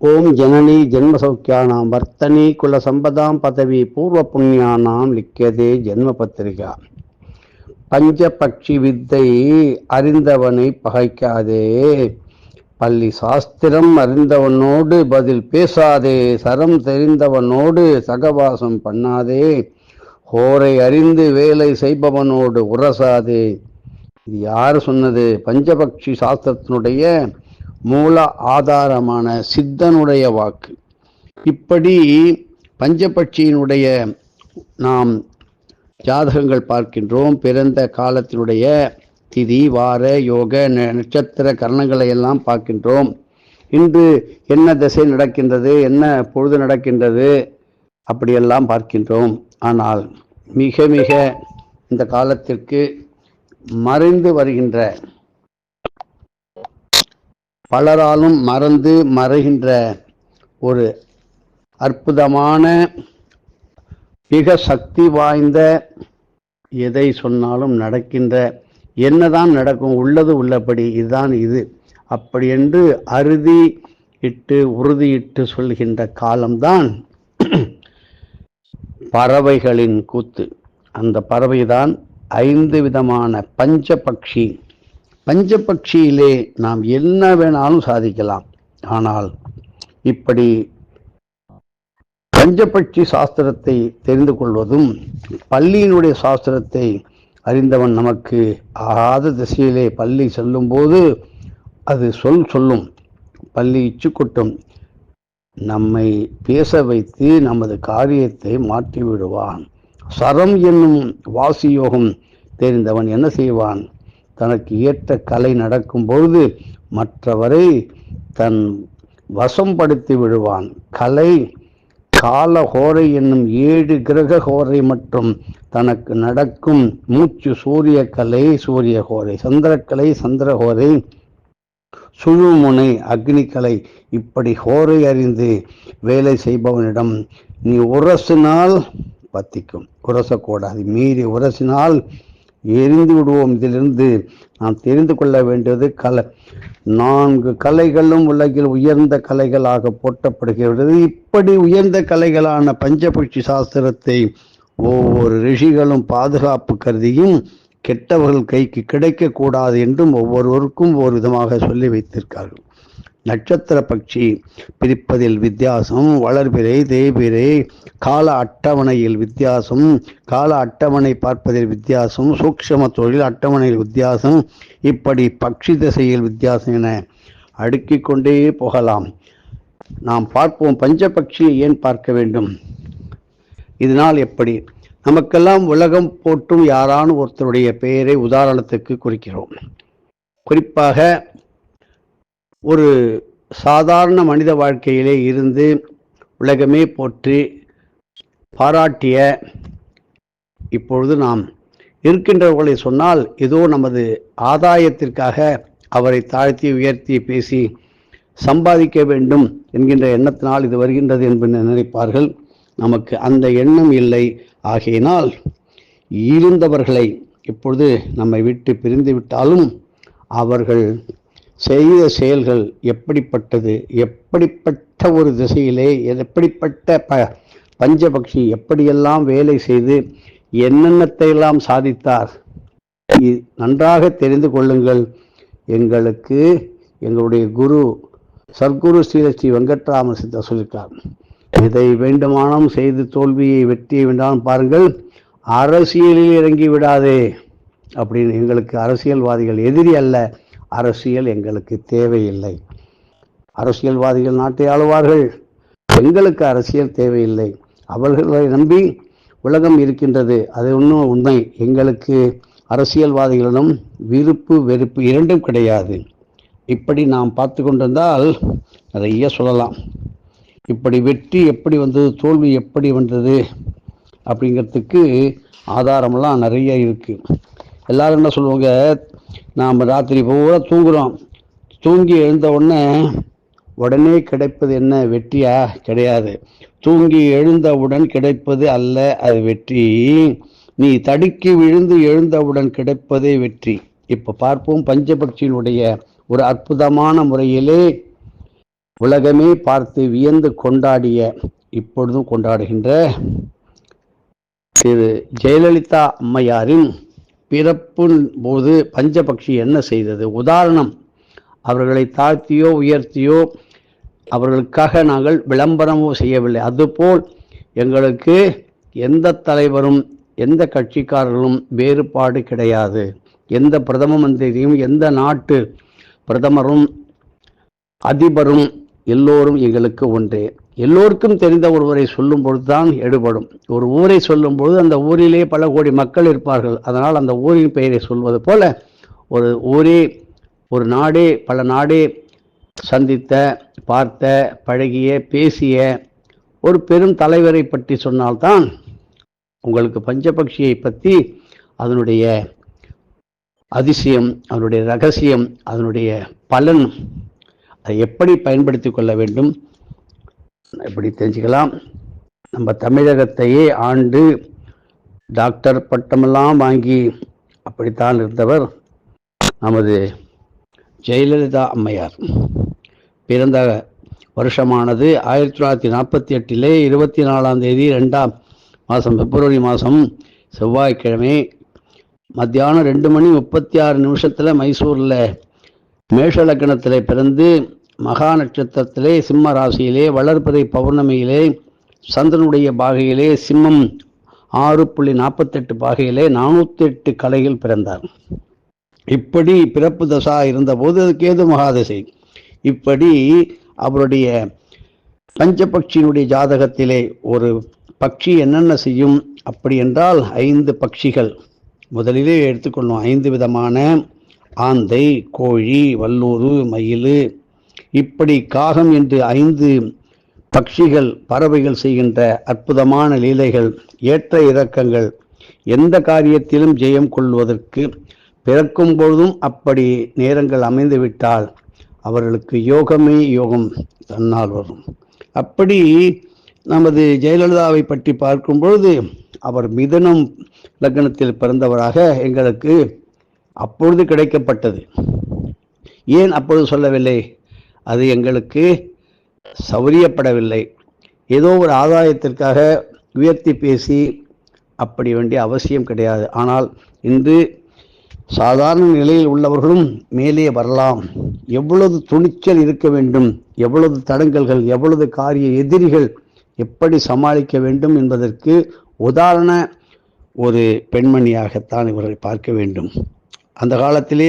ஓம் ஜனனி ஜென்மசௌக்கியானாம் வர்த்தனி குல சம்பதாம் பதவி பூர்வ புண்ணியானாம் லிக்கியதே ஜென்ம பத்திரிகா. பஞ்சபக்ஷி வித்தை அறிந்தவனை பகைக்காதே, பள்ளி சாஸ்திரம் அறிந்தவனோடு பதில் பேசாதே, சரம் தெரிந்தவனோடு சகவாசம் பண்ணாதே, ஹோரை அறிந்து வேலை செய்பவனோடு உரசாதே. இது யார் சொன்னது? பஞ்சபக்ஷி சாஸ்திரத்தினுடைய மூல ஆதாரமான சித்தனுடைய வாக்கு. இப்படி பஞ்சபட்சியினுடைய நாம் ஜாதகங்கள் பார்க்கின்றோம். பிறந்த காலத்தினுடைய திதி வார யோக நட்சத்திர கரணங்களை எல்லாம் பார்க்கின்றோம். இன்று என்ன திசை நடக்கின்றது, என்ன பொழுது நடக்கின்றது, அப்படியெல்லாம் பார்க்கின்றோம். ஆனால் மிக மிக இந்த காலத்திற்கு மறைந்து வருகின்ற, பலராலும் மறந்து மறைகின்ற ஒரு அற்புதமான மிக சக்தி வாய்ந்த, எதை சொன்னாலும் நடக்கின்ற, என்னதான் நடக்கும், உள்ளது உள்ளபடி இதுதான் இது அப்படி என்று அறுதி இட்டு உறுதியிட்டு சொல்கின்ற காலம்தான் பறவைகளின் கூத்து. அந்த பறவைதான் 5 விதமான பஞ்சபக்ஷி. பஞ்சபக்ஷியிலே நாம் என்ன வேணாலும் சாதிக்கலாம். ஆனால் இப்படி பஞ்சபட்சி சாஸ்திரத்தை தெரிந்து கொள்வதும், பள்ளியினுடைய சாஸ்திரத்தை அறிந்தவன் நமக்கு ஆகாத திசையிலே பள்ளி செல்லும் போது அது சொல்லும், பள்ளி இச்சு கொட்டும், நம்மை பேச வைத்து நமது காரியத்தை மாற்றி விடுவான். சரம் என்னும் வாசியோகம் தெரிந்தவன் என்ன செய்வான்? தனக்கு ஏற்ற கலை நடக்கும் பொழுது மற்றவரை தன் வசப்படுத்தி விடுவான். கலை கால ஹோரை என்னும் 7 கிரக ஹோரை மற்றும் தனக்கு நடக்கும் மூச்சு சூரிய கலை சூரிய ஹோரை, சந்திரக்கலை சந்திரஹோரை, சுழுமுனை அக்னிக்கலை, இப்படி ஹோரை அறிந்து வேலை செய்பவனிடம் நீ உரசினால் பத்திக்கும். உரசக்கூடாது, மீறி உரசினால் எரிந்து விடுவோம். இதிலிருந்து நாம் தெரிந்து கொள்ள வேண்டியது 4 கலைகளும் உலகில் உயர்ந்த கலைகளாக போற்றப்படுகிறது. இப்படி உயர்ந்த கலைகளான பஞ்சபட்சி சாஸ்திரத்தை ஒவ்வொரு ரிஷிகளும் பாதுகாப்பு கருதியும் கெட்டவர்கள் கைக்கு கிடைக்கக்கூடாது என்றும் ஒவ்வொருவருக்கும் ஒரு விதமாக சொல்லி வைத்திருக்கார்கள். நட்சத்திர பட்சி பிரிப்பதில் வித்தியாசம், வளர்பிறை தேய்பிறை கால அட்டவணையில் வித்தியாசம், கால அட்டவணை பார்ப்பதில் வித்தியாசம், சூக்ஷ்ம தொழில் அட்டவணையில் வித்தியாசம், இப்படி பட்சி திசையில் வித்தியாசம் என அடுக்கிக் கொண்டே போகலாம். நாம் பார்ப்போம், பஞ்சபட்சியை ஏன் பார்க்க வேண்டும், இதனால் எப்படி நமக்கெல்லாம் உலகம் போற்றும் யாரான ஒருத்தருடைய பெயரை உதாரணத்துக்கு குறிக்கிறோம். குறிப்பாக ஒரு சாதாரண மனித வாழ்க்கையிலே இருந்து உலகமே போற்றி பாராட்டிய, இப்பொழுது நாம் இருக்கின்றவர்களை சொன்னால் ஏதோ நமது ஆதாயத்திற்காக அவரை தாழ்த்தி உயர்த்தி பேசி சம்பாதிக்க வேண்டும் என்கின்ற எண்ணத்தினால் இது வருகின்றது என்று நினைப்பார்கள். நமக்கு அந்த எண்ணம் இல்லை. ஆகையினால் இருந்தவர்களை இப்பொழுது நம்மை விட்டு பிரிந்து விட்டாலும் அவர்கள் செய்த செயல்கள் எப்படிப்பட்டது, எப்படிப்பட்ட ஒரு திசையிலே எப்படிப்பட்ட பஞ்சபக்ஷி எப்படியெல்லாம் வேலை செய்து என்னென்னத்தை எல்லாம் சாதித்தார், நன்றாக தெரிந்து கொள்ளுங்கள். எங்களுக்கு எங்களுடைய குரு சர்க்குரு ஸ்ரீ வெங்கட்ராம சித்தர் சொல்லியிருக்கார், இதை வேண்டுமானம் செய்து தோல்வியை வெற்றியை வேண்டாம் பாருங்கள், அரசியலில் இறங்கி விடாதே அப்படின்னு. எங்களுக்கு அரசியல்வாதிகள் எதிரி அல்ல, அரசியல் எங்களுக்கு தேவையில்லை. அரசியல்வாதிகள் நாட்டை ஆளுவார்கள், எங்களுக்கு அரசியல் தேவையில்லை. அவர்களை நம்பி உலகம் இருக்கின்றது, அது இன்னும் உண்மை. எங்களுக்கு அரசியல்வாதிகளிடம் விருப்பு வெறுப்பு இரண்டும் கிடையாது. இப்படி நாம் பார்த்து கொண்டிருந்தால் நிறைய சொல்லலாம். இப்படி வெற்றி எப்படி வந்தது, தோல்வி எப்படி வந்தது அப்படிங்கிறதுக்கு ஆதாரமெல்லாம் நிறைய இருக்குது. எல்லாரும் என்ன சொல்லுவாங்க, நாம் ராத்திரி பூரா தூங்குகிறோம், தூங்கி எழுந்த உடனே கிடைப்பது என்ன வெற்றியா? கிடையாது. தூங்கி எழுந்தவுடன் கிடைப்பது அல்ல அது வெற்றி, நீ தடுக்கி விழுந்து எழுந்தவுடன் கிடைப்பதே வெற்றி. இப்போ பார்ப்போம், பஞ்சபட்சியினுடைய ஒரு அற்புதமான முறையிலே உலகமே பார்த்து வியந்து கொண்டாடிய, இப்பொழுதும் கொண்டாடுகின்ற திரு ஜெயலலிதா அம்மையாரின் பிறப்பின் போது பஞ்சபக்ஷி என்ன செய்தது? உதாரணம், அவர்களை தாழ்த்தியோ உயர்த்தியோ அவர்களுக்காக நாங்கள் விளம்பரமோ செய்யவில்லை. அதுபோல் எங்களுக்கு எந்த தலைவரும் எந்த கட்சிக்காரர்களும் வேறுபாடு கிடையாது. எந்த பிரதம மந்திரியும் எந்த நாட்டு பிரதமரும் அதிபரும் எல்லோரும் எங்களுக்கு ஒன்றே. எல்லோருக்கும் தெரிந்த ஒருவரை சொல்லும் பொழுதுதான் எடுபடும். ஒரு ஊரை சொல்லும் பொழுது அந்த ஊரிலே பல கோடி மக்கள் இருப்பார்கள். அதனால் அந்த ஊரின் பெயரை சொல்வது போல ஒரு ஊரே, ஒரு நாடே, பல நாடே சந்தித்த, பார்த்த, பழகிய, பேசிய ஒரு பெரும் தலைவரை பற்றி சொன்னால்தான் உங்களுக்கு பஞ்சபக்ஷியை பற்றி அதனுடைய அதிசயம், அதனுடைய ரகசியம், அதனுடைய பலன், அதை எப்படி பயன்படுத்தி கொள்ள வேண்டும் எப்படி தெரிஞ்சுக்கலாம். நம்ம தமிழகத்தையே ஆண்டு டாக்டர் பட்டமெல்லாம் வாங்கி அப்படித்தான் இருந்தவர் நமது ஜெயலலிதா அம்மையார். பிறந்த வருஷமானது 1948 24ஆம் தேதி 2ஆம் மாதம் பிப்ரவரி மாதம் செவ்வாய்க்கிழமை மத்தியானம் 2:36 மைசூரில் மேஷ லக்னத்திலே பிறந்து மகா நட்சத்திரத்திலே சிம்ம ராசியிலே வளர்பிறை பௌர்ணமியிலே சந்திரனுடைய பாகையிலே சிம்மம் 6.48 பாகையிலே 408 கலையில் பிறந்தார். இப்படி பிறப்பு தசா இருந்தபோது அது கேது மகாதசை. இப்படி அவருடைய பஞ்சபக்ஷியினுடைய ஜாதகத்திலே ஒரு பக்ஷி என்னென்ன செய்யும் அப்படி என்றால் 5 பட்சிகள் முதலிலே எடுத்துக்கொள்ளும். 5 விதமான ஆந்தை, கோழி, வல்லூறு, மயில், இப்படி காகம் என்று 5 பட்சிகள் பறவைகள் செய்கின்ற அற்புதமான லீலைகள், ஏற்ற இறக்கங்கள், எந்த காரியத்திலும் ஜெயம் கொள்வதற்கு பிறக்கும் பொழுதும் அப்படி நேரங்கள் அமைந்துவிட்டால் அவர்களுக்கு யோகமே யோகம் தன்னால் வரும். அப்படி நமது ஜெயலலிதாவை பற்றி பார்க்கும் பொழுது அவர் மிதுனம் லக்னத்தில் பிறந்தவராக எங்களுக்கு அப்பொழுது கிடைக்கப்பட்டது. ஏன் அப்பொழுது சொல்லவில்லை? அது எங்களுக்கு சௌரியப்படவில்லை. ஏதோ ஒரு ஆதாயத்திற்காக உயர்த்தி பேசி அப்படி வேண்டிய அவசியம் கிடையாது. ஆனால் இன்று சாதாரண நிலையில் உள்ளவர்களும் மேலே வரலாம். எவ்வளவு துணிச்சல் இருக்க வேண்டும், எவ்வளவு தடங்கல்கள், எவ்வளவு காரிய எதிரிகள் எப்படி சமாளிக்க வேண்டும் என்பதற்கு உதாரண ஒரு பெண்மணியாகத்தான் இவர்களை பார்க்க வேண்டும். அந்த காலத்திலே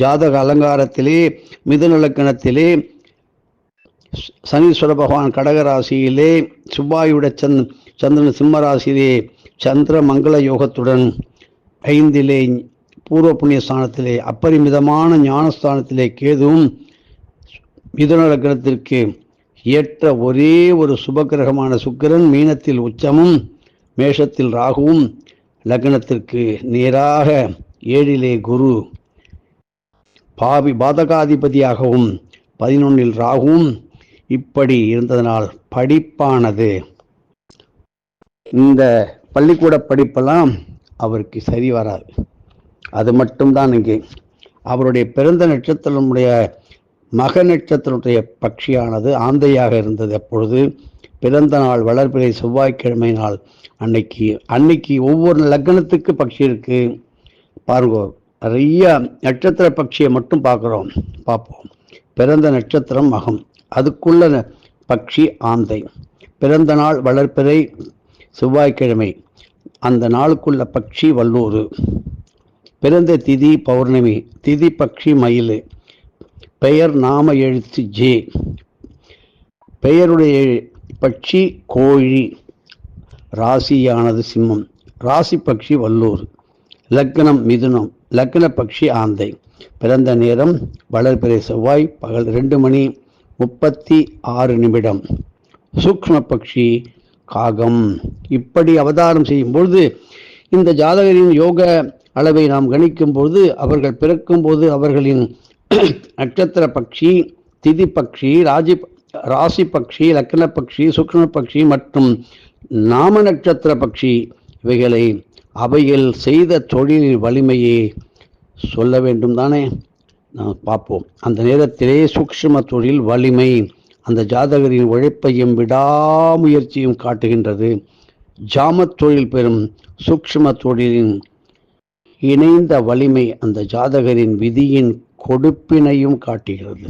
ஜாதக அலங்காரத்திலே மிதுன லக்னத்திலே சனீஸ்வர பகவான் கடகராசியிலே, செவ்வாயுடைய சந்திரன் சிம்மராசியிலே, சந்திர மங்கள யோகத்துடன் 5லே பூர்வ புண்ணிய ஸ்தானத்திலே, அப்பரிமிதமான ஞானஸ்தானத்திலே கேதுவும், மிதுன லக்னத்திற்கு ஏற்ற ஒரே ஒரு சுபகிரகமான சுக்கிரன் மீனத்தில் உச்சமும் மேஷத்தில் ராகுவும், லக்னத்திற்கு நேராக 7லே குரு பாதகாதிபதியாகவும் 11ல் ராகுவும் இப்படி இருந்ததனால் படிப்பானது, இந்த பள்ளிக்கூட படிப்பெல்லாம் அவருக்கு சரி வராது. அது மட்டும்தான் இங்கே அவருடைய பிறந்த நட்சத்திரமுடைய மக நட்சத்திரத்துடைய பட்சியானது ஆந்தையாக இருந்தது. அப்பொழுது பிறந்த நாள் வளர்பிறை செவ்வாய்க்கிழமை நாள் அன்னைக்கு ஒவ்வொரு லக்னத்துக்கு பட்சி இருக்கு பாருங்க. நிறைய நட்சத்திர பட்சியை மட்டும் பார்ப்போம். பிறந்த நட்சத்திரம் மகம், அதுக்குள்ள பட்சி ஆந்தை. பிறந்த நாள் வளர்பிறை செவ்வாய்க்கிழமை, அந்த நாளுக்குள்ள பட்சி வல்லூறு. பிறந்த திதி பௌர்ணமி, திதி பட்சி மயில். பெயர் நாம எழுத்து ஜே. பெயருடைய பட்சி கோழி. ராசியானது சிம்மம். ராசி பட்சி வல்லூர். லக்னம் மிதுனம். லக்ன பட்சி ஆந்தை. பிறந்த நேரம் வளர்பிறை செவ்வாய் பகல் 2:36. சூக்ஷ்ம பட்சி காகம். இப்படி அவதாரம் செய்யும் பொழுது இந்த ஜாதகரின் யோக அளவை நாம் கணிக்கும் பொழுது அவர்கள் பிறக்கும் போது அவர்களின் நட்சத்திர பட்சி, திதி பட்சி, ராசி பட்சி, லக்ன பட்சி, சூக்ஷ்ம பட்சி மற்றும் நாம நட்சத்திர பட்சி, அவைகள் செய்த தொழிலின் வலிமையை சொல்ல வேண்டும் தானே. நாம் பார்ப்போம். அந்த நேரத்திலே சூக்ஷ்ம தொழில் வலிமை அந்த ஜாதகரின் உழைப்பையும் விடாமுயற்சியும் காட்டுகின்றது. ஜாமத் தொழில் பெறும் சூக்ஷ்ம தொழிலின் இணைந்த வலிமை அந்த ஜாதகரின் விதியின் கொடுப்பினையும் காட்டுகிறது.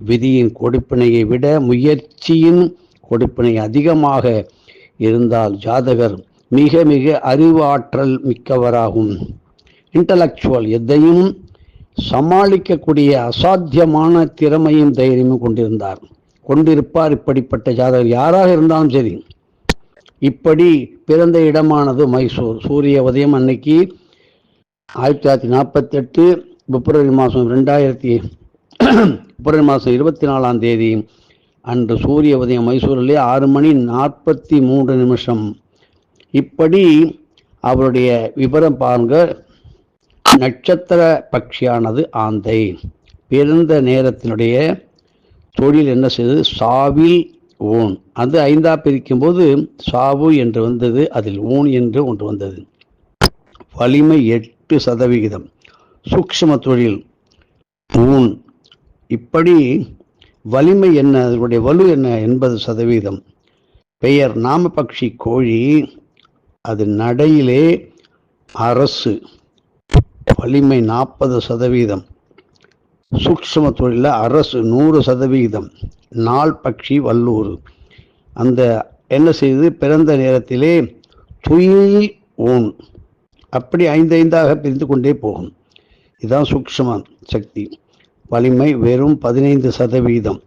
விதியின் கொடுப்பினையை விட முயற்சியின் கொடுப்பினை அதிகமாக இருந்தால் ஜாதகர் மிக மிக அறிவாற்றல் மிக்கவராகும். இன்டலெக்சுவல், எதையும் சமாளிக்கக்கூடிய அசாத்தியமான திறமையும் தைரியமும் கொண்டிருப்பார். இப்படிப்பட்ட ஜாதகர் யாராக இருந்தாலும் சரி. இப்படி பிறந்த இடமானது மைசூர். சூரிய உதயம் அன்னைக்கு 1948 பிப்ரவரி மாதம் 24 அன்று சூரிய உதயம் மைசூரிலே 6:43. இப்படி அவருடைய விவரம் பாருங்க. நட்சத்திர பட்சியானது ஆந்தை. பிறந்த நேரத்தினுடைய தொழில் என்ன செய்தது? சாவில் ஊன். அது 5 பிரிக்கும் போது சாவு என்று வந்தது, அதில் ஊன் என்று ஒன்று வந்தது. வலிமை 8%. சூக்ஷ்ம தொழில் ஊன். இப்படி வலிமை என்ன, அதனுடைய வலு என்ன? 80%. பெயர் நாமபக்ஷி கோழி, அது நடையிலே அரசு. வலிமை 40%. சூக்ஷ்ம தொழில அரசு 100%. நாள் பட்சி வல்லூர். அந்த என்ன செய்து பிறந்த நேரத்திலே துயில் ஊன். அப்படி 5 பிரிந்து கொண்டே போகும். இதுதான் சூக்ஷ்ம சக்தி. வலிமை வெறும் 15%.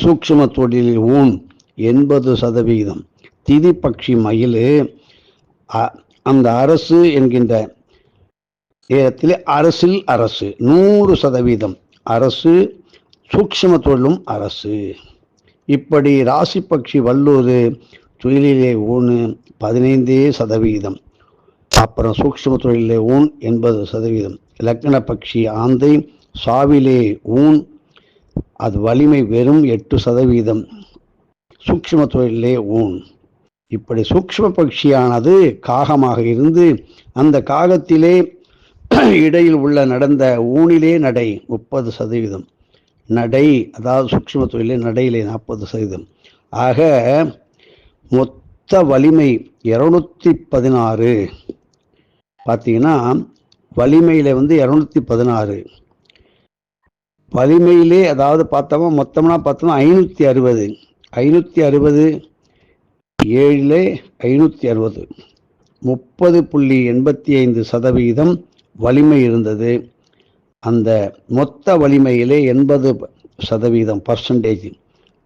சூக்ஷ்ம தொழிலில் ஊன் 80%. திதி பட்சி மயில். அந்த அரசு என்கின்ற நேரத்தில் அரசில் அரசு 100%. அரசு சூக்ஷ்ம தொழிலும் அரசு. இப்படி ராசி பட்சி வல்லூர் தொழிலிலே ஊன் 15%. அப்புறம் சூக்ஷ்ம தொழிலே ஊன் 80%. லக்ன பட்சி ஆந்தை சாவிலே ஊன், அது வலிமை வெறும் 8%. சூக்ஷ்ம தொழிலே ஊன். இப்படி சூக்ஷ்ம பட்சியானது காகமாக இருந்து அந்த காகத்திலே இடையில் உள்ள நடந்த ஊனிலே நடை 30%. நடை, அதாவது சூக்ஷ்ம தொழிலே நடையிலே 40%. ஆக மொத்த வலிமை 216. பார்த்தீங்கன்னா வலிமையில 216. வலிமையிலே அதாவது பார்த்தோம்னா மொத்தம்னா பார்த்தோம்னா 560. 560 7 560 30.85% வலிமை இருந்தது. அந்த மொத்த வலிமையிலே 80%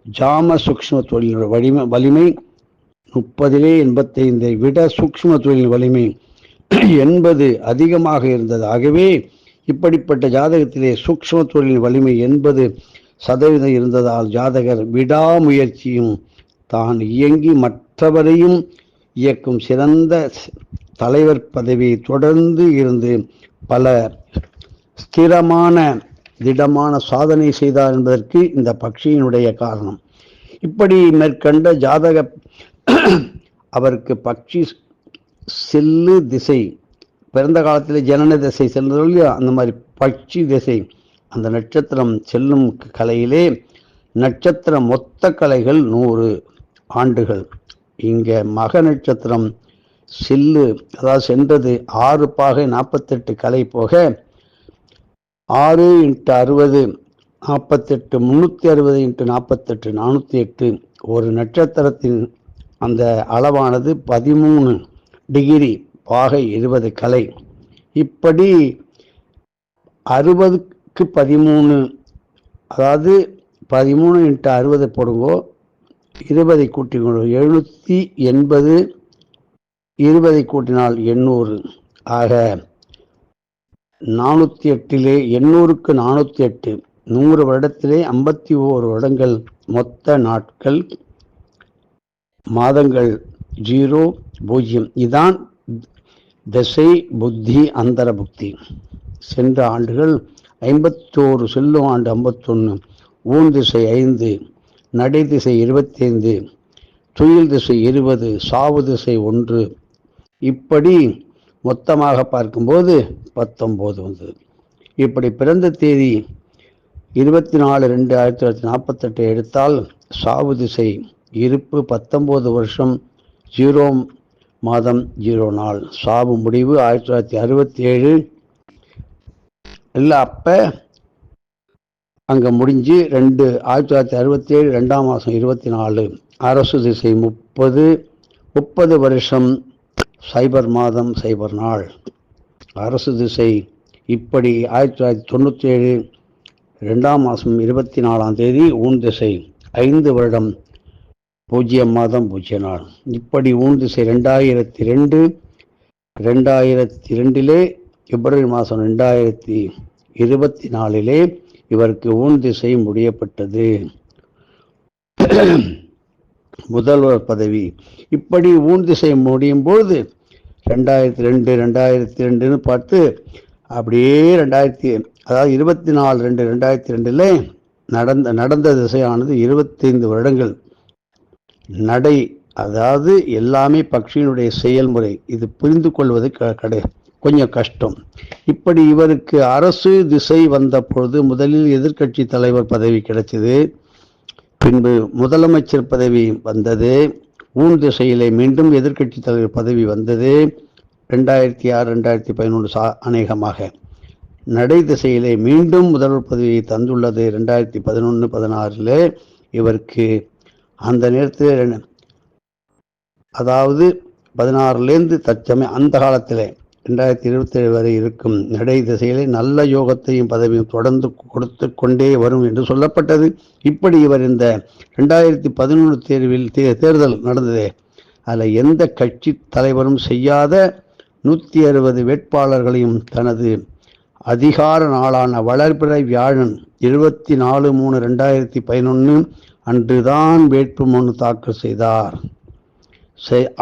ஜாம சூக்ஷ்ம தொழிலோட வலிமை 30-85 விட சூக்ஷ்ம தொழில் வலிமை 80 அதிகமாக இருந்தது. ஆகவே இப்படிப்பட்ட ஜாதகத்திலே சூக்ஷ்ம தொழில் வலிமை 80% இருந்ததால் ஜாதகர் விடாமுயற்சியும் தான் இயங்கி மற்றவரையும் இயக்கும் சிறந்த தலைவர் பதவியை தொடர்ந்து இருந்து பல ஸ்திரமான திடமான சாதனை செய்தார் என்பதற்கு இந்த பட்சியினுடைய காரணம். இப்படி மேற்கண்ட ஜாதக அவருக்கு பட்சி செல்லு திசை, பிறந்த காலத்தில் ஜனன திசை செல்றது இல்லையா, அந்த மாதிரி பட்சி திசை, அந்த நட்சத்திரம் செல்லும் கலையிலே நட்சத்திர மொத்த கலைகள் 100 ஆண்டுகள். இங்க மக நட்சத்திரம் செல்லு, அதாவது சென்றது 6 பாகை 48 கலை போக 6 × 60 48 360 × 48 408. ஒரு நட்சத்திரத்தின் அந்த அளவானது 13 டிகிரி பாகை 20 கலை. இப்படி 60க்கு 13, அதாவது 13 × 60 போடுங்கோ, 20 கூட்டிக்கொண்டு 780, 20 கூட்டினால் 800. ஆக 408 800க்கு 408 100 வருடத்திலே 51 வருடங்கள். மொத்த நாட்கள் மாதங்கள் 0 0. இதான் திசை புத்தி அந்தர புக்தி. சென்ற ஆண்டுகள் 51, செல்லும் ஆண்டு 51, ஊன் திசை 5, நடை திசை 25, துயில் திசை 20, சாவு திசை 1. இப்படி மொத்தமாக பார்க்கும்போது 19 வந்தது. இப்படி பிறந்த தேதி 24/2/1948 எடுத்தால் சாவு திசை இருப்பு 19 வருஷம் 0 மாதம் 0 நாள். சாவு முடிவு 1967 இல்லை, அப்போ அங்கே முடிஞ்சு 1967 2ஆம் மாதம் 24. அரசு திசை 30 வருஷம் 0 மாதம் 0 நாள். அரசு திசை இப்படி 1997 2ஆம் மாதம் 24ஆம் தேதி. ஊன் திசை 5 வருடம் 0 மாதம் 0 நாள். இப்படி ஊன் திசை 2002 பிப்ரவரி மாதம் 2024 இவருக்கு ஊன் திசை முடியப்பட்டது. முதல்வர் பதவி இப்படி ஊன் திசை முடியும் போது 2002 பார்த்து அப்படியே 24/2/2002 நடந்த திசையானது 25 வருடங்கள் நடை. அதாவது எல்லாமே பக்ஷியினுடைய செயல்முறை. இது புரிந்து கொள்வது கொஞ்சம் கஷ்டம். இப்படி இவருக்கு அரசு திசை வந்த பொழுது முதலில் எதிர்க்கட்சி தலைவர் பதவி கிடைச்சது, பின்பு முதலமைச்சர் பதவி வந்தது. ஊன் திசையிலே மீண்டும் எதிர்க்கட்சி தலைவர் பதவி வந்தது 2006-2011 அநேகமாக. நடை திசையிலே மீண்டும் முதல்வர் பதவியை தந்துள்ளது 2011-16 இவருக்கு. அந்த நேரத்தில் அதாவது 16 தற்சமயம் அந்த காலத்தில் 2027 வரை இருக்கும் நடை திசையிலே நல்ல யோகத்தையும் பதவியும் தொடர்ந்து கொடுத்து கொண்டே வரும் என்று சொல்லப்பட்டது. இப்படி இவர் இந்த 2011 தேர்தல் நடந்ததே, அதில் எந்த கட்சி தலைவரும் செய்யாத 160 வேட்பாளர்களையும் தனது அதிகார நாளான வளர்பிறை வியாழன் 24/3/2011 அன்றுதான் வேட்புமனு தாக்கல் செய்தார்.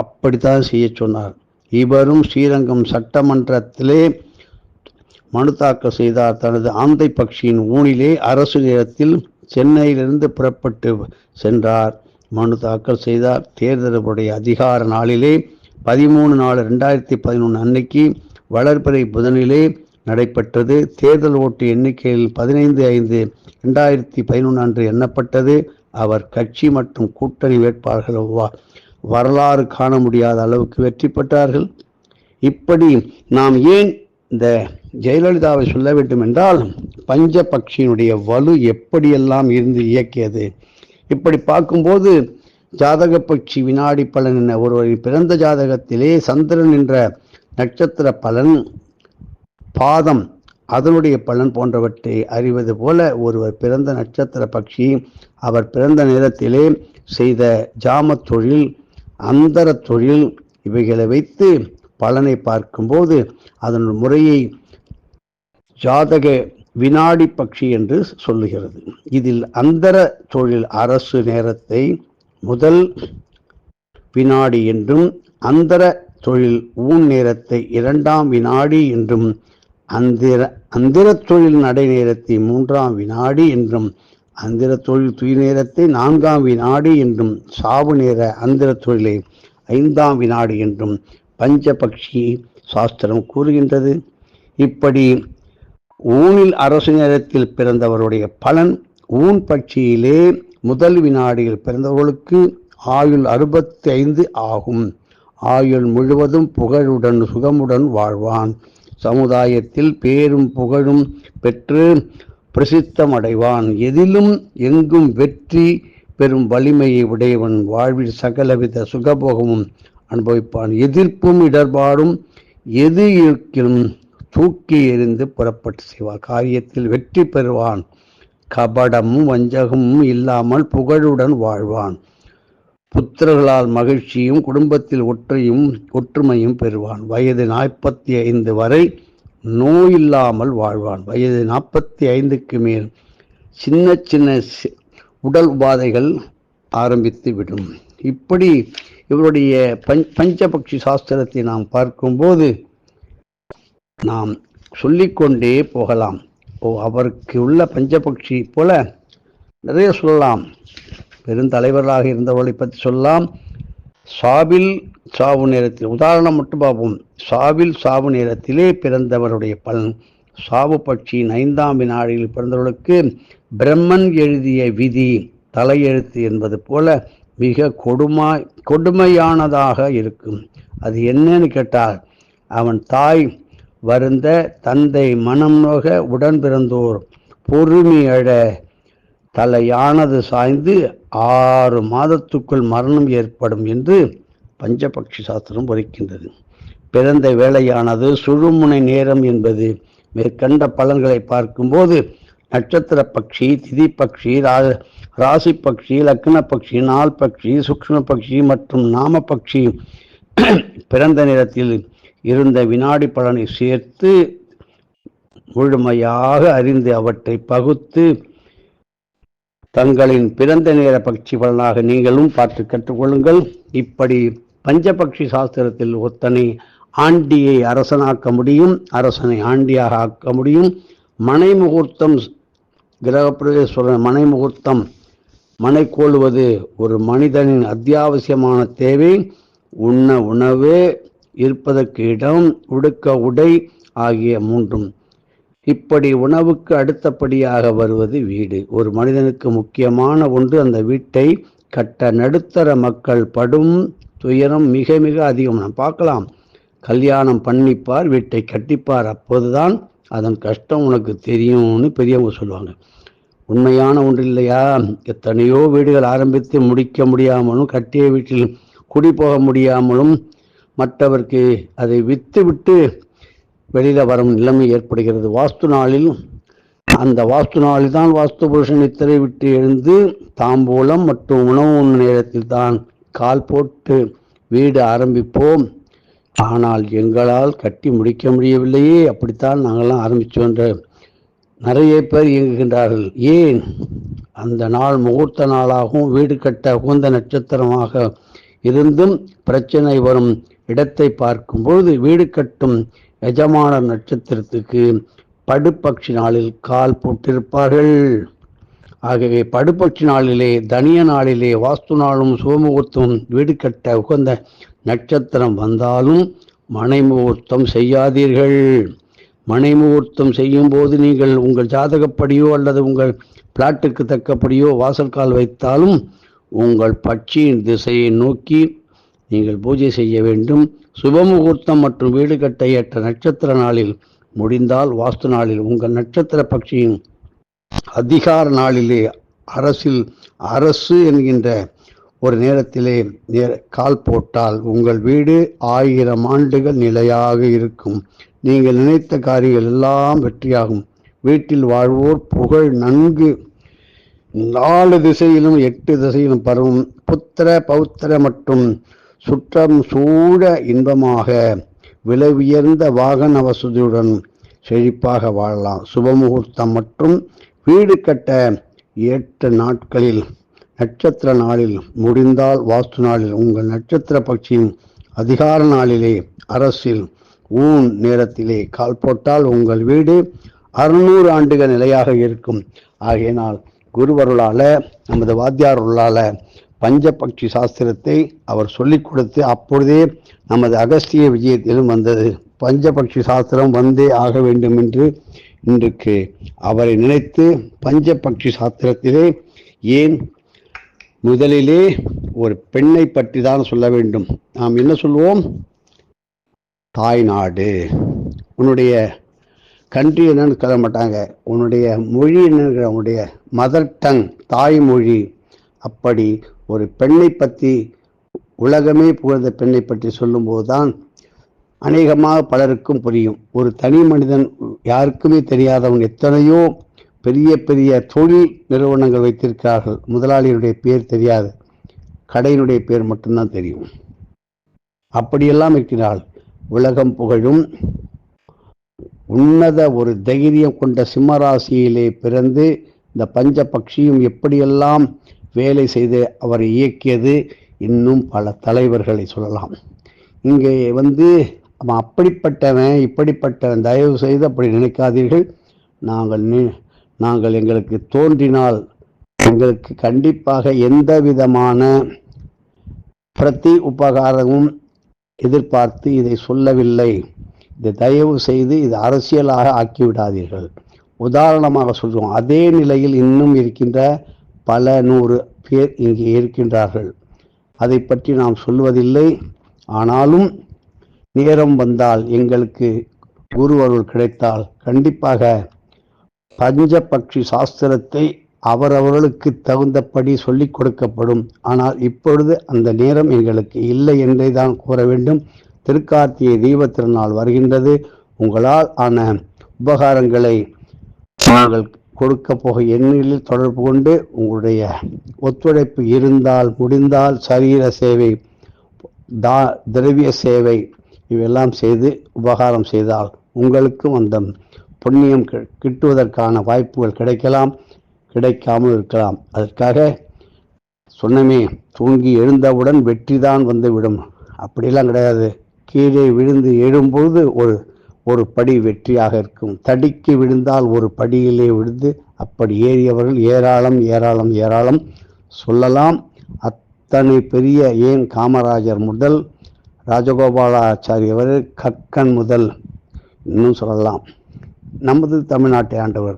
அப்படித்தான் செய்ய சொன்னார். இவரும் ஸ்ரீரங்கம் சட்டமன்றத்திலே மனு தாக்கல் செய்தார். தனது ஆந்தை பக்ஷியின் ஊனிலே அரசு நேரத்தில் சென்னையிலிருந்து புறப்பட்டு சென்றார், மனு தாக்கல் செய்தார். தேர்தலுடைய அதிகார நாளிலே 13/4/2011 அன்னைக்கு வளர்பிறை புதனிலே நடைபெற்றது. தேர்தல் ஓட்டு எண்ணிக்கையில் 15/5/2011 அன்று எண்ணப்பட்டது. அவர் கட்சி மற்றும் கூட்டணி வேட்பாளர்கள் வரலாறு காண முடியாத அளவுக்கு வெற்றி பெற்றார்கள். இப்படி நாம் ஏன் இந்த ஜெயலலிதாவை சொல்ல வேண்டும் என்றால், பஞ்சபக்ஷியினுடைய வலு எப்படியெல்லாம் இருந்து இயக்கியது. இப்படி பார்க்கும்போது ஜாதக பட்சி வினாடி பலன் என ஒருவரின் பிறந்த ஜாதகத்திலே சந்திரன் என்ற நட்சத்திர பலன், பாதம் அதனுடைய பலன் போன்றவற்றை அறிவது போல ஒருவர் பிறந்த நட்சத்திர பட்சி அவர் பிறந்த நேரத்திலே செய்த ஜாம தொழில், அந்தர தொழில், இவைகளை வைத்து பலனை பார்க்கும்போது அதன் முறையை ஜாதக வினாடி பட்சி என்று சொல்லுகிறது. இதில் அந்தர தொழில் அரசு நேரத்தை முதல் வினாடி என்றும், அந்தர தொழில் ஊன் நேரத்தை 2ஆம் வினாடி என்றும், அந்திர தொழில் நடை நேரத்தை 3ஆம் வினாடி என்றும், அந்திர தொழில் துய் நேரத்தை 4ஆம் வினாடி என்றும், சாவு நேர அந்திர தொழிலை 5ஆம் வினாடி என்றும் பஞ்சபக்ஷி சாஸ்திரம் கூறுகின்றது. இப்படி ஊனில் அரசு நேரத்தில் பிறந்தவருடைய பலன், ஊன் பட்சியிலே முதல் வினாடியில் பிறந்தவர்களுக்கு ஆயுள் 65 ஆகும். ஆயுள் முழுவதும் புகழுடன் சுகமுடன் வாழ்வான். சமுதாயத்தில் பேரும் புகழும் பெற்று பிரசித்தமடைவான். எதிலும் எங்கும் வெற்றி பெரும் வலிமையை உடையவன். வாழ்வில் சகலவித சுகபோகமும் அனுபவிப்பான். எதிர்ப்பும் இடர்பாடும் எது இருக்கிலும் தூக்கி எறிந்து புறப்பட்டு செய்வான். காரியத்தில் வெற்றி பெறுவான். கபடமும் வஞ்சகமும் இல்லாமல் புகழுடன் வாழ்வான். புத்திரர்களால் மகிழ்ச்சியும் குடும்பத்தில் ஒற்றுமையும் பெறுவான். வயது 45 வரை நோயில்லாமல் வாழ்வான். வயது 45க்கு மேல் சின்ன சின்ன உடல் உபாதைகள் ஆரம்பித்து விடும். இப்படி இவருடைய பஞ்சபக்ஷி சாஸ்திரத்தை நாம் பார்க்கும்போது நாம் சொல்லிக்கொண்டே போகலாம். அவருக்கு உள்ள பஞ்சபக்ஷி போல நிறைய சொல்லலாம். பெருந்தலைவர்களாக இருந்தவர்களை பற்றி சொல்லலாம். சாவில் சாவு நேரத்தில் உதாரணம் மட்டும் பார்ப்போம். சாவில் சாவு நேரத்திலே பிறந்தவருடைய பலன், சாவு பட்சியின் 5ஆம் வினாடியில் பிறந்தவர்களுக்கு பிரம்மன் எழுதிய விதி தலையெழுத்து என்பது போல மிக கொடுமையானதாக இருக்கும். அது என்னன்னு கேட்டால், அவன் தாய் வருந்த, தந்தை மனம் நோக, உடன் பிறந்தோர் பொறுமையழ, தலையானது சாய்ந்து 6 மாதத்துக்குள் மரணம் ஏற்படும் என்று பஞ்சபக்ஷி சாஸ்திரம் உரைக்கின்றது. பிறந்த வேளையானது சுழுமுனை நேரம் என்பது மேற்கண்ட பலன்களை பார்க்கும்போது நட்சத்திர பட்சி, திதி பட்சி, ராசி பட்சி, லக்ன பட்சி, நாள் பட்சி, சூக்ஷ்ம பட்சி மற்றும் நாம பட்சி பிறந்த நேரத்தில் இருந்த வினாடி பலனை சேர்த்து முழுமையாக அறிந்து அவற்றை பகுத்து தங்களின் பிறந்த நேர பட்சி பலனாக நீங்களும் பார்த்து கற்றுக்கொள்ளுங்கள். இப்படி பஞ்சபக்ஷி சாஸ்திரத்தில் ஒத்தனை ஆண்டியை அரசனாக்க முடியும், அரசனை ஆண்டியாக ஆக்க முடியும். மனை முகூர்த்தம், கிரகப்பிரவேச மனை முகூர்த்தம், மனை கோளுவது ஒரு மனிதனின் அத்தியாவசியமான தேவை. உண்ண உணவு, இருப்பதற்கு இடம், உடுக்க உடை ஆகிய 3. இப்படி உணவுக்கு அடுத்தபடியாக வருவது வீடு. ஒரு மனிதனுக்கு முக்கியமான ஒன்று. அந்த வீட்டை கட்ட நடுத்தர மக்கள் படும் துயரம் மிக மிக அதிகம். நாம் பார்க்கலாம், கல்யாணம் பண்ணிப்பார், வீட்டை கட்டிப்பார், அப்போதுதான் அதன் கஷ்டம் உனக்கு தெரியும்னு பெரியவங்க சொல்லுவாங்க. உண்மையான ஒன்று இல்லையா? எத்தனையோ வீடுகள் ஆரம்பித்து முடிக்க முடியாமலும், கட்டிய வீட்டில் குடி போக முடியாமலும், மற்றவருக்கு அதை விற்று விட்டு வெளியில் வரும் நிலைமை ஏற்படுகிறது. வாஸ்து நாளில், அந்த வாஸ்து நாளில் தான் வாஸ்து புருஷன் நித்திரை விட்டு எழுந்து தாம்பூலம் மற்றும் உணவு நேரத்தில் தான் கால் போட்டு வீடு ஆரம்பிப்போம். ஆனால் எங்களால் கட்டி முடிக்க முடியவில்லையே, அப்படித்தான் நாங்கள்லாம் ஆரம்பித்தோம் என்ற நிறைய பேர் இயங்குகின்றார்கள். ஏன்? அந்த நாள் முகூர்த்த நாளாகவும் வீடு கட்ட உகந்த நட்சத்திரமாக இருந்தும் பிரச்சனை வரும் இடத்தை பார்க்கும்போது வீடு கட்டும் எஜமான நட்சத்திரத்துக்கு படுபக்ஷி நாளில் கால் போட்டிருப்பார்கள். ஆகவே படுபக்ஷி நாளிலே, தனிய நாளிலே, வாஸ்து நாளும் சுபமுகூர்த்தம் வீடு கட்ட உகந்த நட்சத்திரம் வந்தாலும் மனை முகூர்த்தம் செய்யாதீர்கள். மனை முகூர்த்தம் செய்யும் போது நீங்கள் உங்கள் ஜாதகப்படியோ அல்லது உங்கள் பிளாட்டுக்கு தக்கப்படியோ வாசல்கால் வைத்தாலும் உங்கள் பட்சியின் திசையை நோக்கி நீங்கள் பூஜை செய்ய வேண்டும். சுபமுகூர்த்தம் மற்றும் வீடு கட்ட ஏற்ற நட்சத்திர நாளில், முடிந்தால் வாஸ்து நாளில், உங்கள் நட்சத்திர பட்சியின் அதிகார நாளிலே அரசு என்கின்ற ஒரு நேரத்திலே கால் போட்டால் உங்கள் வீடு 1000 ஆண்டுகள் நிலையாக இருக்கும். நீங்கள் நினைத்த காரியங்கள் எல்லாம் வெற்றியாகும். வீட்டில் வாழ்வோர் புகழ் நன்கு 4 திசையிலும் 8 திசையிலும் பரவும். புத்திர பௌத்திர மற்றும் சுற்றம் சூழ இன்பமாக விலை உயர்ந்த வாகன வசதியுடன் செழிப்பாக வாழலாம். சுபமுகூர்த்தம் மற்றும் வீடு கட்ட ஏற்ற நாட்களில், நட்சத்திர நாளில், முடிந்தால் வாஸ்து நாளில், உங்கள் நட்சத்திர பட்சியின் அதிகார நாளிலே அரசில் ஊன் நேரத்திலே கால் போட்டால் உங்கள் வீடு 600 ஆண்டுகள் நிலையாக இருக்கும். ஆகையினால் குருவருளால, நமது வாத்தியாருளால பஞ்சபக்ஷி சாஸ்திரத்தை அவர் சொல்லிக் கொடுத்து, அப்பொழுதே நமது அகஸ்திய விஜயத்திலும் வந்தது. பஞ்சபக்ஷி சாஸ்திரம் வந்தே ஆக வேண்டும் என்று இன்றைக்கு அவரை நினைத்து பஞ்சபக்ஷி சாஸ்திரத்திலே, ஏன் முதலிலே ஒரு பெண்ணை பற்றி தான் சொல்ல வேண்டும். நாம் என்ன சொல்வோம்? தாய்நாடு, உன்னுடைய கண்ட்ரி என்னன்னு சொல்ல மாட்டாங்க, உன்னுடைய மொழி என்னங்கிற, உன்னுடைய மதர் டங், தாய்மொழி. அப்படி ஒரு பெண்ணை பற்றி, உலகமே புகழ்ந்த பெண்ணை பற்றி சொல்லும்போது தான் அநேகமாக பலருக்கும் புரியும். ஒரு தனி மனிதன், யாருக்குமே தெரியாதவன், எத்தனையோ பெரிய பெரிய தொழில் நிறுவனங்கள் வைத்திருக்கிறார்கள். முதலாளியுடைய பேர் தெரியாது, கடையினுடைய பேர் மட்டும்தான் தெரியும். அப்படியெல்லாம் இருக்கிறாள். உலகம் புகழும் உன்னத ஒரு தைரியம் கொண்ட சிம்மராசியிலே பிறந்து இந்த பஞ்சபக்ஷியும் எப்படியெல்லாம் வேலை செய்து அவரை இயக்கியது, இன்னும் பல தலைவர்களை சொல்லலாம். இங்கே அவன் அப்படிப்பட்டவன் இப்படிப்பட்டவன், தயவு செய்து அப்படி நினைக்காதீர்கள். நாங்கள் எங்களுக்கு தோன்றினால் எங்களுக்கு கண்டிப்பாக எந்த விதமான பிரதி உபகாரமும் எதிர்பார்த்து இதை சொல்லவில்லை. இதை தயவு செய்து இது அரசியலாக ஆக்கிவிடாதீர்கள். உதாரணமாக சொல்கிறோம். அதே நிலையில் இன்னும் இருக்கின்ற பல 100 பேர் இங்கே இருக்கின்றார்கள். அதை பற்றி நாம் சொல்வதில்லை. ஆனாலும் நேரம் வந்தால், எங்களுக்கு குரு அருள் கிடைத்தால் கண்டிப்பாக பஞ்சபக்ஷி சாஸ்திரத்தை அவரவர்களுக்கு தகுந்தபடி சொல்லிக் கொடுக்கப்படும். ஆனால் இப்பொழுது அந்த நேரம் எங்களுக்கு இல்லை என்றே தான் கூற வேண்டும். திருக்கார்த்திகை தீப திருநாள் வருகின்றது. உங்களால் ஆன உபகாரங்களை நாங்கள் கொடுக்க போக எண்ணில் தொடர்பு கொண்டு உங்களுடைய ஒத்துழைப்பு இருந்தால், முடிந்தால் சரீர சேவை, திரவிய சேவை இவையெல்லாம் செய்து உபகாரம் செய்தால் உங்களுக்கும் அந்த புண்ணியம் கிட்டுவதற்கான வாய்ப்புகள் கிடைக்கலாம், கிடைக்காமல் இருக்கலாம். அதற்காக சொன்னமே, தூங்கி எழுந்தவுடன் வெற்றிதான் வந்துவிடும், அப்படிலாம் கிடையாது. கீழே விழுந்து எழும்போது ஒரு படி வெற்றியாக இருக்கும். தடிக்கு விழுந்தால் ஒரு படியிலே விழுந்து அப்படி ஏறியவர்கள் ஏராளம் ஏராளம் ஏராளம் சொல்லலாம். அத்தனை பெரிய, ஏன் காமராஜர் முதல் ராஜகோபாலாச்சாரியவர், கக்கன் முதல் இன்னும் சொல்லலாம். நமது தமிழ்நாட்டை ஆண்டவர்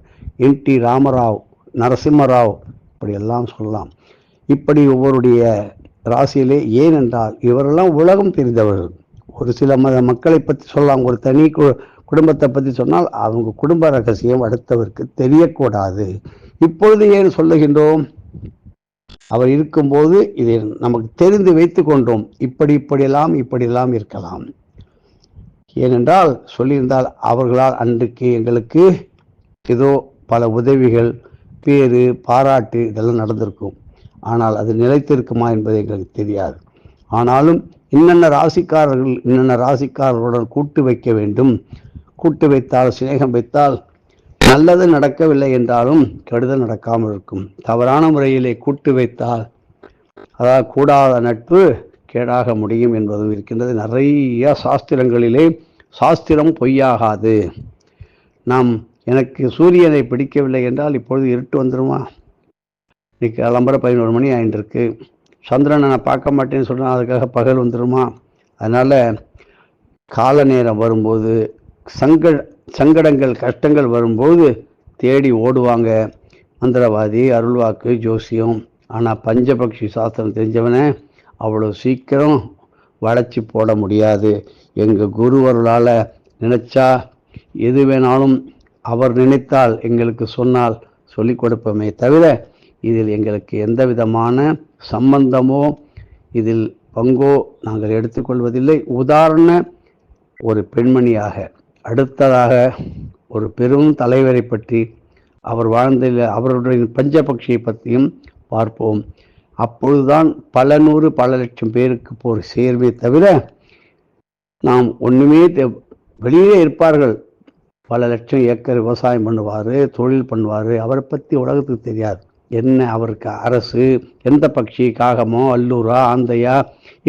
NT ராமராவ், நரசிம்மராவ், இப்படியெல்லாம் சொல்லலாம். இப்படி ஒவ்வொருடைய ராசியிலே, ஏனென்றால் இவரெல்லாம் உலகம் தெரிந்தவர்கள். ஒரு சில மக்களை பற்றி சொல்லலாம். ஒரு தனி குடும்பத்தை பற்றி சொன்னால் அவங்க குடும்ப ரகசியம் அடுத்தவருக்கு தெரியக்கூடாது. இப்பொழுது ஏன் சொல்லுகின்றோம்? அவர் இருக்கும்போது இதை நமக்கு தெரிந்து வைத்து கொண்டோம். இப்படியெல்லாம் இருக்கலாம். ஏனென்றால் சொல்லியிருந்தால் அவர்களால் அன்றைக்கு எங்களுக்கு ஏதோ பல உதவிகள், பேரு, பாராட்டு இதெல்லாம் நடந்திருக்கும். ஆனால் அது நிலைத்திருக்குமா என்பது எங்களுக்கு தெரியாது. ஆனாலும் இன்னென்ன ராசிக்காரர்களுடன் கூட்டு வைக்க வேண்டும். கூட்டு வைத்தால், சிநேகம் வைத்தால் நல்லது நடக்கவில்லை என்றாலும் கெடுதல் நடக்காமல் இருக்கும். தவறான முறையிலே கூட்டு வைத்தால், அதாவது கூடாத நட்பு கேடாக முடியும் என்பதும் இருக்கின்றது. நிறைய சாஸ்திரங்களிலே சாஸ்திரம் பொய்யாகாது. எனக்கு சூரியனை பிடிக்கவில்லை என்றால் இப்பொழுது இருட்டு வந்துடுமா? இன்னைக்கு கிளம்புற 11 மணி ஆயின்றிருக்கு. சந்திரனை நான் பார்க்க மாட்டேன்னு சொன்னால் அதுக்காக பகல் வந்துடுமா? அதனால் கால நேரம் வரும்போது, சங்கடங்கள், கஷ்டங்கள் வரும்போது தேடி ஓடுவாங்க மந்திரவாதி, அருள்வாக்கு, ஜோசியம். ஆனால் பஞ்சபக்ஷி சாஸ்திரம் தெரிஞ்சவனை அவ்வளோ சீக்கிரம் வளைச்சி போட முடியாது. எங்கள் குருவர்களால் நினைச்சா எது வேணாலும், அவர் நினைத்தால் எங்களுக்கு சொன்னால் சொல்லிக் கொடுப்போமே தவிர இதில் எங்களுக்கு எந்த விதமான சம்பந்தமோ இதில் பங்கோ நாங்கள் எடுத்துக்கொள்வதில்லை. உதாரண ஒரு பெண்மணியாக, அடுத்ததாக ஒரு பெரும் தலைவரை பற்றி, அவர் வாழ்ந்த அவருடைய பஞ்சபக்ஷியை பற்றியும் பார்ப்போம். அப்பொழுதுதான் பல 100 பல லட்சம் பேருக்கு போர் சேர்வே தவிர நாம் ஒன்றுமே வெளியே இருப்பார்கள். பல லட்சம் ஏக்கர் விவசாயம் பண்ணுவார், தொழில் பண்ணுவார். அவரை பற்றி உலகத்துக்கு தெரியாது. என்ன அவருக்கு அரசு, எந்த பட்சி, காகமோ, அல்லூரா, ஆந்தையா,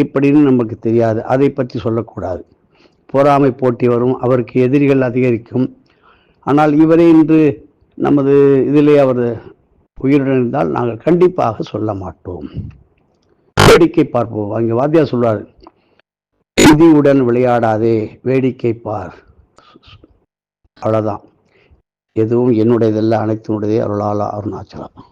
இப்படின்னு நமக்கு தெரியாது. அதை பற்றி சொல்லக்கூடாது. பொறாமை போட்டி வரும், அவருக்கு எதிரிகள் அதிகரிக்கும். ஆனால் இவரே இன்று நமது இதிலே அவர் உயிருடன் இருந்தால் நாங்கள் கண்டிப்பாக சொல்ல மாட்டோம். வேடிக்கை பார்ப்போம். அங்கே வாத்தியார் சொல்வார், விதியுடன் விளையாடாதே, வேடிக்கை பார். அவ்வளோதான். எதுவும் என்னுடையதல்ல, அனைத்தினுடையதே அருளாளா அருணாச்சலம்.